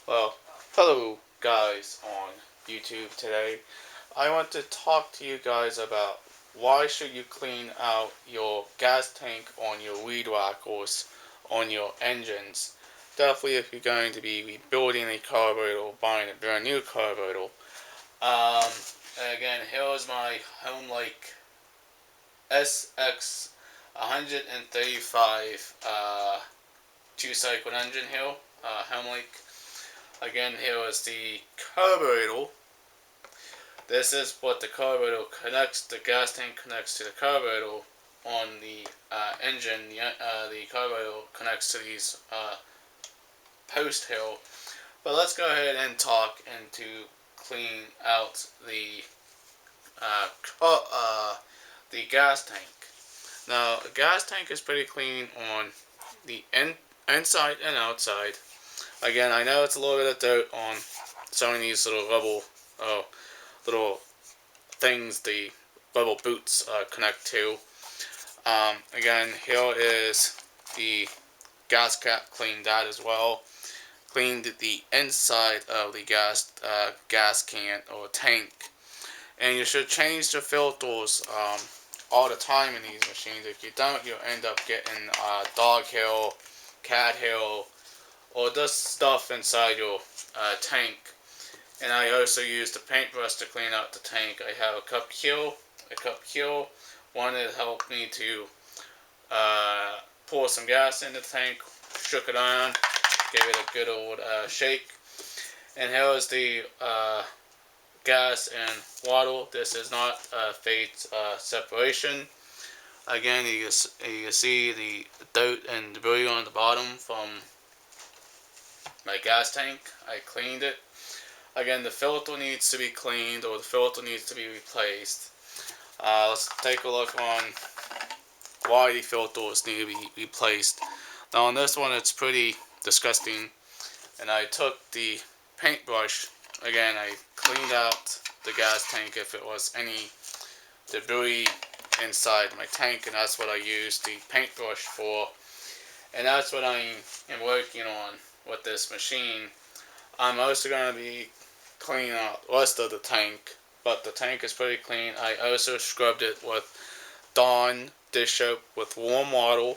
Well, hello guys on YouTube today. I want to talk to you guys about why should you clean out your gas tank on your weed whackers on your engines. Definitely if you're going to be rebuilding a carburetor or buying a brand new carburetor. Um, Again, here's my Homelake SX 135 two-cycle engine here. Homelake. Again, here is the carburetor. This is what the carburetor connects, the gas tank connects to the carburetor on the engine. The carburetor connects to these post here. But let's go ahead and talk and to clean out uh, the gas tank. Now, the gas tank is pretty clean on the inside and outside. Again, I know it's a little bit of dirt on some of these little little things the rubber boots connect to. Again, here is the gas cap. Cleaned that as well. Cleaned the inside of the gas can or tank. And you should change the filters all the time in these machines. If you don't, you'll end up getting dog hair, cat hair, or dust stuff inside your tank. And I also use the paintbrush to clean out the tank. I have a cup here. One that helped me to pour some gas in the tank, shook it on, gave it a good old shake. And here is the gas and water. This is not phase separation. Again, you can see the dirt and debris on the bottom from my gas tank. I cleaned it. Again, the filter needs to be cleaned or the filter needs to be replaced. Let's take a look on why the filters need to be replaced. Now on this one it's pretty disgusting, and I took the paintbrush. Again, I cleaned out the gas tank if it was any debris inside my tank, and that's what I used the paintbrush for. And that's what I am working on with this machine. I'm also going to be cleaning out the rest of the tank, but the tank is pretty clean. I also scrubbed it with Dawn dish soap with warm water.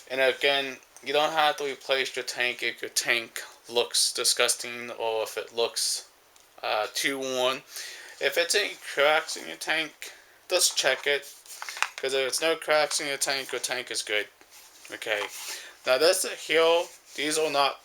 And again, you don't have to replace your tank if your tank looks disgusting or if it looks too worn. If it's any cracks in your tank, just check it. Because if it's no cracks in your tank is good. Okay. Now this here, these are not,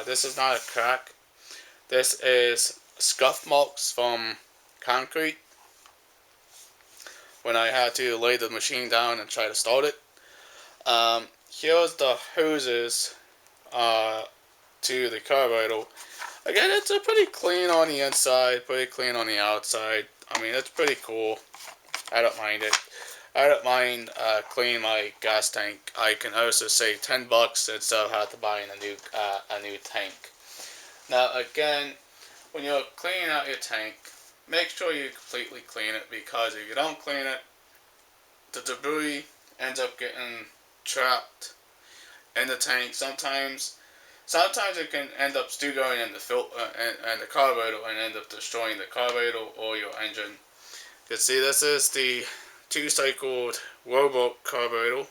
this is not a crack. This is scuff marks from concrete when I had to lay the machine down and try to start it. Here's the hoses to the carburetor. Again, it's pretty clean on the inside, pretty clean on the outside. I mean, it's pretty cool. I don't mind it. I don't mind cleaning my gas tank. I can also save $10 instead of having to buy a new tank. Now, again, when you're cleaning out your tank, make sure you completely clean it, because if you don't clean it, the debris ends up getting trapped in the tank. Sometimes it can end up still going in the filter and the carburetor and end up destroying the carburetor or your engine. You can see this is the two-cycled rowboat carburetor.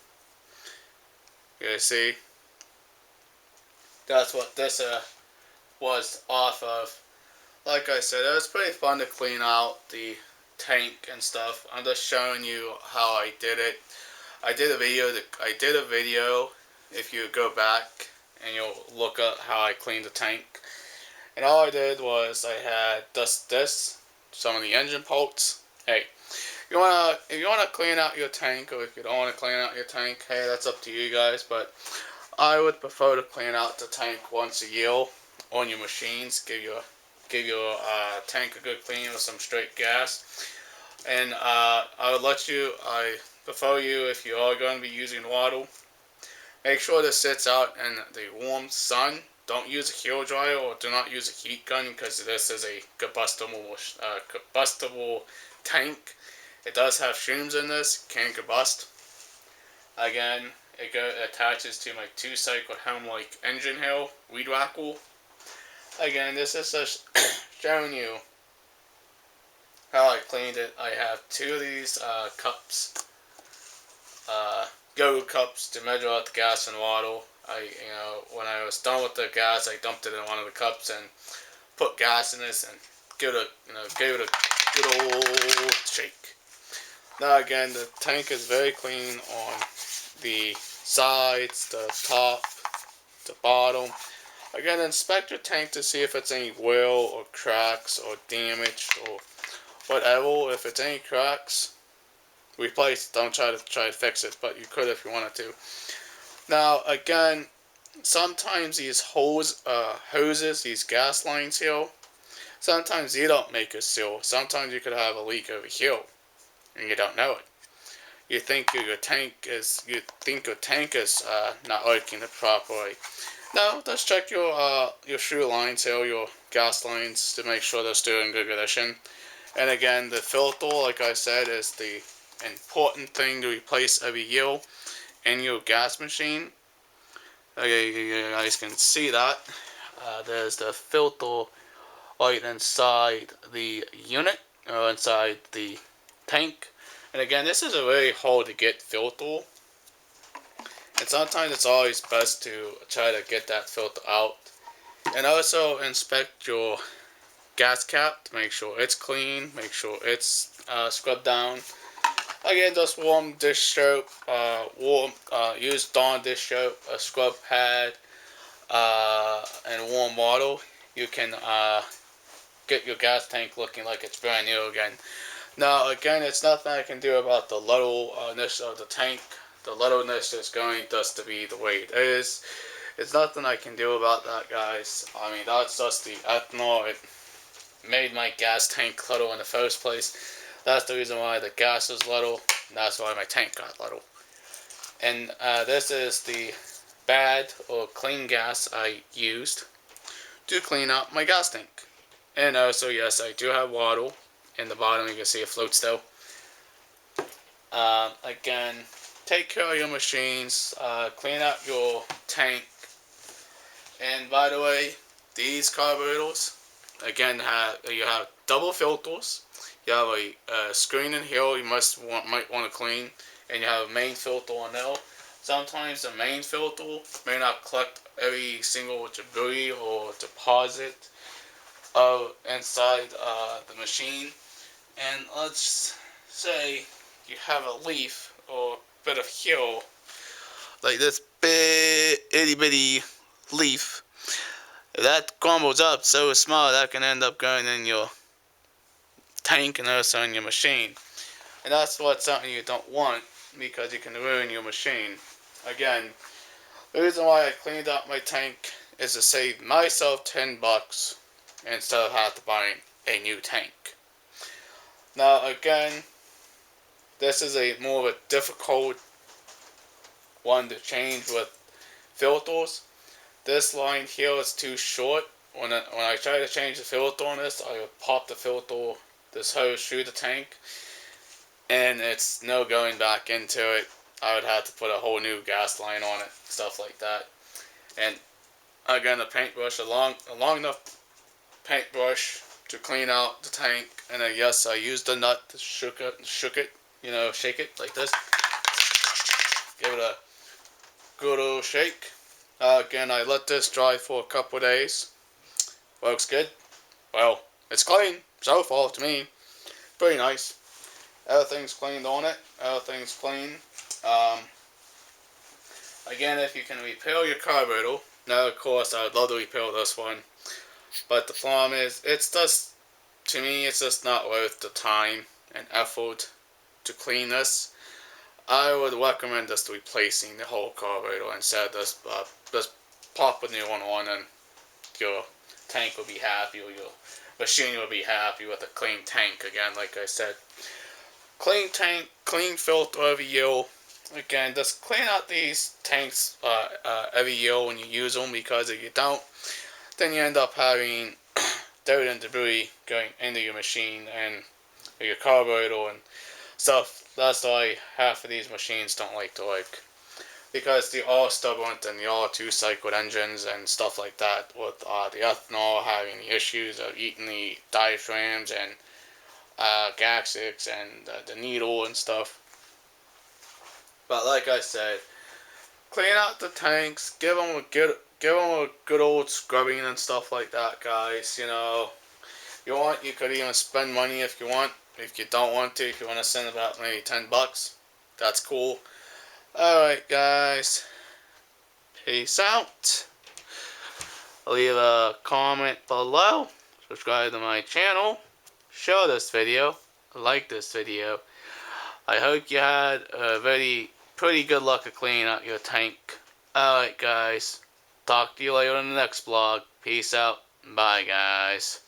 You can see that's what this was off of. Like I said, it was pretty fun to clean out the tank and stuff. I'm just showing you how I did it. I did a video. If you go back and you'll look up how I cleaned the tank. And all I did was I had just some of the engine parts. Hey, if you wanna clean out your tank, or if you don't wanna clean out your tank, hey, that's up to you guys. But I would prefer to clean out the tank once a year on your machines. Give your tank a good clean with some straight gas. And I prefer you, if you are going to be using water, make sure this sits out in the warm sun. Don't use a hair dryer or do not use a heat gun, because this is a combustible tank. It does have fumes in this, can combust. Again, it attaches to my two-cycle Homelake engine here, weed whacker. Again, this is just showing you how I cleaned it. I have two of these cups, go cups to measure out the gas and water. When I was done with the gas, I dumped it in one of the cups and put gas in this and give it a good old shake. Now again, the tank is very clean on the sides, the top, the bottom. Again, inspect your tank to see if it's any wheel or cracks or damaged or whatever. If it's any cracks, replace. Don't try to fix it, but you could if you wanted to. Now again, sometimes these hoses, these gas lines here, sometimes you don't make a seal. Sometimes you could have a leak over here, and you don't know it. You think your tank is not working the proper way. No, just check your screw lines here, your gas lines, to make sure they're still in good condition. And again, the filter, like I said, is the important thing to replace every year in your gas machine. Okay, you guys can see that. There's the filter right inside the unit, or inside the tank. And again, this is a very hard to get filter. And sometimes it's always best to try to get that filter out. And also inspect your gas cap to make sure it's clean, make sure it's scrubbed down. Again, just warm dish soap, use Dawn dish soap, a scrub pad, and warm water. You can get your gas tank looking like it's brand new again. Now, again, it's nothing I can do about the littleness of the tank. The littleness is going just to be the way it is. It's nothing I can do about that, guys. I mean, that's just the ethanol. It made my gas tank little in the first place. That's the reason why the gas is little, and that's why my tank got little. And this is the bad or clean gas I used to clean up my gas tank. And also, yes, I do have water. In the bottom, you can see it floats still. Again, take care of your machines, clean up your tank. And by the way, these carburetors, again, you have double filters. You have a screen in here you might want to clean, and you have a main filter on there. Sometimes the main filter may not collect every single debris or deposit inside the machine. And let's say you have a leaf or a bit of hair, like this big itty bitty leaf. If that crumbles up so small, that can end up going in your tank and also in your machine. And that's something you don't want, because you can ruin your machine. Again, the reason why I cleaned up my tank is to save myself $10 instead of having to buy a new tank. Now again, this is a more of a difficult one to change with filters. This line here is too short. When I try to change the filter on this, I would pop the filter, this hose through the tank, and it's no going back into it. I would have to put a whole new gas line on it, stuff like that. And again, the paintbrush, a long enough paintbrush to clean out the tank. And then yes, I used the nut to shook it, shake it like this. Give it a good old shake. Again, I let this dry for a couple of days. Works good. Well, it's clean so far to me. Pretty nice. Everything's cleaned on it. Everything's clean. Again, if you can repair your carburetor, now of course I would love to repair this one. But the problem is, to me, it's just not worth the time and effort to clean this. I would recommend just replacing the whole carburetor instead of just pop a new one on, and your tank will be happy, or your machine will be happy with a clean tank again. Like I said, clean tank, clean filter every year. Again, just clean out these tanks every year when you use them, because if you don't, then you end up having dirt and debris going into your machine and your carburetor and stuff. That's why half of these machines don't like to work. because they are stubborn and they are two-cycled engines and stuff like that, with the ethanol having the issues of eating the diaphragms and gaskets and the needle and stuff. But like I said, clean out the tanks, give them a good old scrubbing and stuff like that, guys. You know, you could even spend money if you want. If you don't want to, if you want to send about maybe $10, that's cool. Alright, guys. Peace out. Leave a comment below. Subscribe to my channel. Share this video. Like this video. I hope you had a pretty good luck of cleaning out your tank. Alright, guys. Talk to you later in the next vlog. Peace out. Bye, guys.